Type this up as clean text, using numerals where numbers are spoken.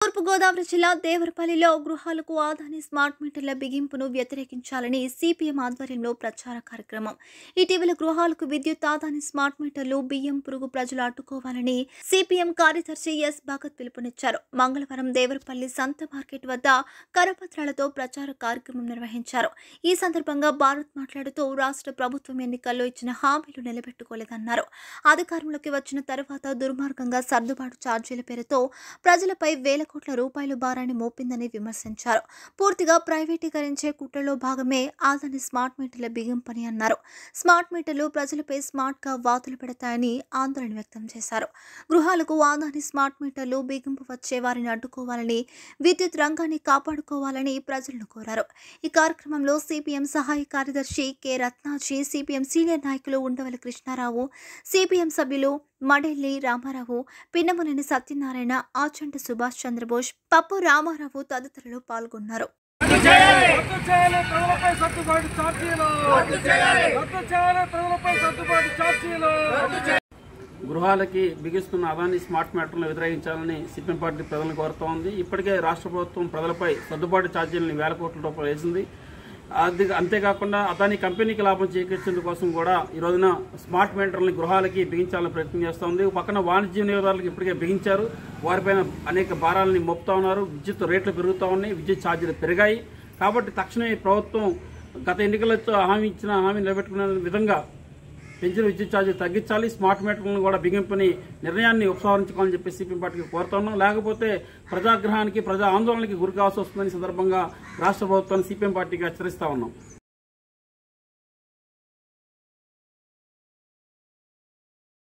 తూర్పు గోదావరి జిల్లా దేవరపల్లిలో గృహాలకు ఆదాని స్మార్ట్ మీటర్ల బిగింపును వ్యతిరేకించాలని సిపిఎం ఆధ్వర్యంలో ప్రచార కార్యక్రమం. ఇటీవల గృహాలకు విద్యుత్ ఆదాని స్మార్ట్ మీటర్లు బియ్యం పురుగు ప్రజలు అడ్డుకోవాలని సిపిఎం కార్యదర్శి ఎస్ భగత్ పిలుపునిచ్చారు. మంగళవారం దేవరపల్లి సంత మార్కెట్ వద్ద కరపత్రాలతో ప్రచార కార్యక్రమం నిర్వహించారు. ఈ సందర్భంగా భారత్ మాట్లాడుతూ రాష్ట్ర ప్రభుత్వం ఎన్నికల్లో ఇచ్చిన హామీలు నిలబెట్టుకోలేదన్నారు. అధికారంలోకి వచ్చిన తర్వాత దుర్మార్గంగా సర్దుబాటు ఛార్జీల పేరుతో ప్రజలపై వేల కోట్ల రూపాయల భారాన్ని మోపిందని విమర్శించారు. పూర్తిగా ప్రైవేటీకరించే కుట్రలో భాగమే ఆదాని స్మార్ట్ మీటర్ల బిగింపని అన్నారు. స్మార్ట్ మీటర్లు ప్రజలపై స్మార్ట్ గా వాతులు పెడతాయని ఆందోళన వ్యక్తం చేశారు. గృహాలకు ఆదాని స్మార్ట్ మీటర్లు బిగింపు వచ్చే వారిని అడ్డుకోవాలని, విద్యుత్ రంగాన్ని కాపాడుకోవాలని ప్రజలను కోరారు. ఈ కార్యక్రమంలో సిపిఎం సహాయ కార్యదర్శి కె రత్నాజీ, సిపిఎం సీనియర్ నాయకులు ఉండవల్లి కృష్ణారావు, సిపిఎం సభ్యులు మడెల్లి రామారావు, పిన్నమనేని సత్యనారాయణ, ఆచంట సుభాష్ చంద్రబోస్, పప్పు రామారావు తదితరులు పాల్గొన్నారు. గృహాలకి బిగిస్తున్న అదాని స్మార్ట్ మీటర్లను వ్యతిరేకించాలని సిపిఎం పార్టీ ప్రజలను కోరుతోంది. ఇప్పటికే రాష్ట్ర ప్రభుత్వం ప్రజలపై సర్దుబాటు ఛార్జీలను వేల కోట్ల రూపాయలు వేసింది. అంతేకాకుండా అదాని కంపెనీకి లాభం చేకూర్చేందుకు కోసం కూడా ఈ రోజున స్మార్ట్ మీటర్లని గృహాలకి బిగించాలని ప్రయత్నం చేస్తోంది. పక్కన వాణిజ్య వినియోగదారులకు ఇప్పటికే బిగించారు. వారిపైన అనేక భారాలని మోపుతా ఉన్నారు. విద్యుత్ రేట్లు పెరుగుతూ ఉన్నాయి. విద్యుత్ ఛార్జీలు పెరిగాయి. కాబట్టి తక్షణమే ప్రభుత్వం గత ఎన్నికలతో హామీ నిలబెట్టుకునే విధంగా పెంచిన విద్యుత్ ఛార్జీలు తగ్గించాలి, స్మార్ట్ మీటర్లను కూడా బిగింపుని నిర్ణయాన్ని ఉపసంహరించుకోవాలని చెప్పి సిపిఎం పార్టీకి కోరుతున్నాం. లేకపోతే ప్రజాగ్రహానికి, ప్రజా ఆందోళనకి గురి కావాల్సి వస్తుందని సందర్భంగా రాష్ట్ర ప్రభుత్వాన్ని సిపిఎం పార్టీకి హెచ్చరిస్తా ఉన్నాం.